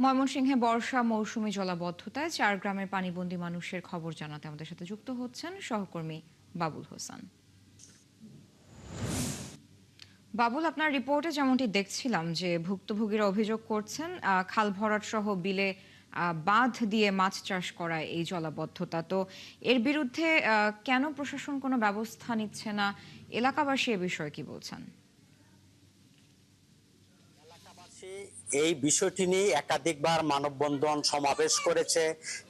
ময়মনসিংহে বর্ষা মৌসুমী জলাবদ্ধতায় ৪ গ্রামের পানিবন্দী মানুষের খবর জানাতে আমাদের সাথে যুক্ত হচ্ছেন সহকর্মী বাবুল হোসেন। বাবুল, আপনার রিপোর্টে যেমনটি দেখছিলাম যে ভুক্তভোগীরা অভিযোগ করছেন খাল ভরাট সহ বিলে বাঁধ দিয়ে মাছ চাষ করায় এই জলাবদ্ধতা। তো এর বিরুদ্ধে কেন প্রশাসন কোনো ব্যবস্থা নিচ্ছে না? এলাকাবাসী এ বিষয়ে কি বলছেন? এই বিষয়টি নিয়ে একাধিকবার মানববন্ধন সমাবেশ করেছে,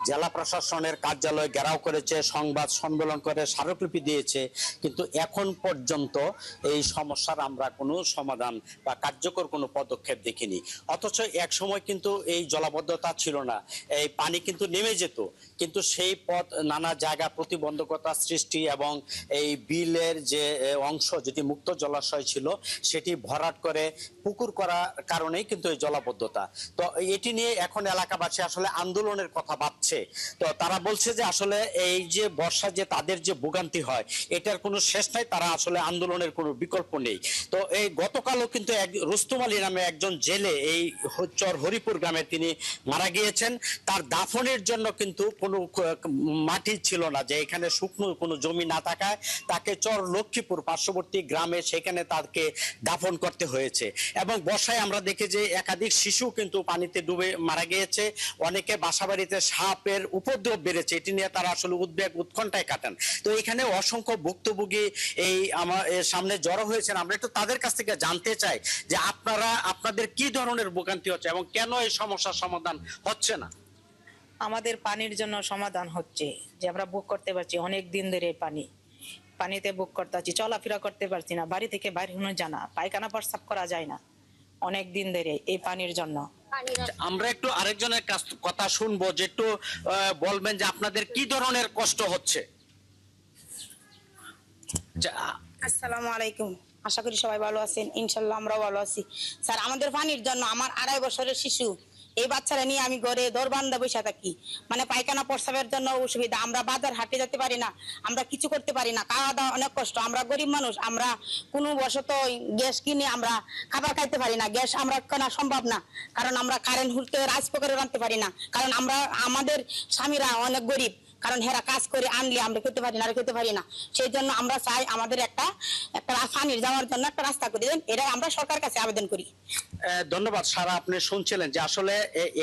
জেলা প্রশাসনের কার্যালয় ঘেরাও করেছে, সংবাদ সম্মেলন করে স্মারকলিপি দিয়েছে, কিন্তু এখন পর্যন্ত এই সমস্যার আমরা কোনো সমাধান বা কার্যকর কোনো পদক্ষেপ দেখিনি। অথচ এক সময় কিন্তু এই জলাবদ্ধতা ছিল না, এই পানি কিন্তু নেমে যেত, কিন্তু সেই পথ নানা জায়গা প্রতিবন্ধকতা সৃষ্টি এবং এই বিলের যে অংশ যেটি মুক্ত জলাশয় ছিল সেটি ভরাট করে পুকুর করার কারণেই কিন্তু এই জলাবদ্ধতা। তো এটি নিয়ে এখন এলাকাবাসী আসলে আন্দোলনের কথা ভাবছে। তো তারা বলছে যে আসলে এই যে বর্ষা যে তাদের যে ভোগান্তি হয় এটার কোনো শেষ নাই, তারা আসলে আন্দোলনের কোনো বিকল্প নেই। তো এই গতকালও কিন্তু এক রুস্তম আলী নামে একজন জেলে এই চর হরিপুর গ্রামে তিনি মারা গিয়েছেন। তার দাফনের জন্য কিন্তু কোনো মাটি ছিল না, যে এখানে শুকনো কোনো জমি না থাকায় তাকে চর লক্ষ্মীপুর পার্শ্ববর্তী গ্রামে সেখানে তাকে দাফন করতে হয়েছে। এবং বর্ষায় আমরা দেখি যে একাধিক শিশু কিন্তু পানিতে ডুবে মারা গিয়েছে, অনেকে বাসাবাড়িতে সাপের উপদ্রব বেড়েছে, এটি নিয়ে তারা আসলে উদ্বেগ উৎকণ্ঠায় কাটান। তো এখানে অসংখ্য ভুক্তভোগী এই আমার সামনে জড়ো হয়েছেন, আমরা একটু তাদের কাছ থেকে জানতে চাই যে আপনাদের কি ধরনের ভোগান্তি হচ্ছে এবং কেন এই সমস্যার সমাধান হচ্ছে না। আমাদের পানির জন্য সমাধান হচ্ছে যে আমরা বুক করতে পারছি অনেক দিন ধরে পানিতে বুক করতে পারছি, চলাফেরা করতে পারছি না, বাড়ি থেকে বাইরে হনো জানা, পায়খানা প্রস্রাব করা যায় না অনেক দিন ধরে এই পানির জন্য। আমরা একটু আরেকজনের কথা শুনবো, যে একটু বলবেন যে আপনাদের কি ধরনের কষ্ট হচ্ছে। আসসালামু আলাইকুম, আশা করি সবাই ভালো আছেন। ইনশাল্লাহ আমরাও ভালো আছি। স্যার, আমাদের পানির জন্য আমার 2.5 বছরের শিশু, এই বাচ্চারা নিয়ে আমি ঘরে দরবান্দা বসে থাকি। মানে পায়খানা প্রস্রাবের জন্য অসুবিধা, আমরা বাজার হাটে যেতে পারি না, আমরা কিছু করতে পারি না, খাওয়া দাওয়া অনেক কষ্ট। আমরা গরিব মানুষ, আমরা কোনো বশত গ্যাস কিনে আমরা খাবার খাইতে পারি না, গ্যাস আমরা কেনা সম্ভব না, কারণ আমরা কারেন্ট হুড়তে রাইস কুকারে রাখতে পারি না, কারণ আমাদের স্বামীরা অনেক গরিব, কারণ হেরা কাজ করে আনলে আমরা খেতে পারি না, আর খেতে পারি না। সেই জন্য আমরা চাই আমাদের একটা পানির যাওয়ার জন্য একটা রাস্তা করে দেন, এটা আমরা সরকার কাছে আবেদন করি। ধন্যবাদ। সারা আপনি শুনছিলেন যে আসলে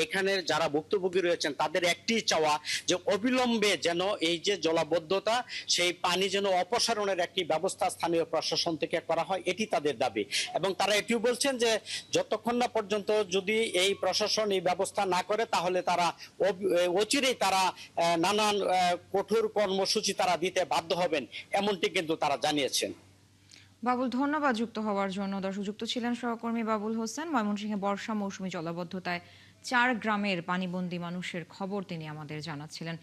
এখানে যারা ভুক্তভোগী রয়েছেন তাদের একটি চাওয়া যে অবিলম্বে যেন এই যে জলাবদ্ধতা সেই পানি যেন অপসারণের একটি ব্যবস্থা স্থানীয় প্রশাসন থেকে করা হয়, এটি তাদের দাবি। এবং তারা এটিও বলছেন যে যতক্ষণ না পর্যন্ত যদি এই প্রশাসন এই ব্যবস্থা না করে তাহলে তারা অচিরেই তারা নানান কঠোর কর্মসূচি তারা দিতে বাধ্য হবেন, এমনটি কিন্তু তারা জানিয়েছেন। বাবুল, ধন্যবাদ যুক্ত হওয়ার জন্য। দর্শক, যুক্ত ছিলেন সহকর্মী বাবুল হোসেন। ময়মনসিংহে বর্ষা মৌসুমী জলাবদ্ধতায় 4 গ্রামের পানিবন্দী মানুষের খবর তিনি আমাদের জানাচ্ছিলেন।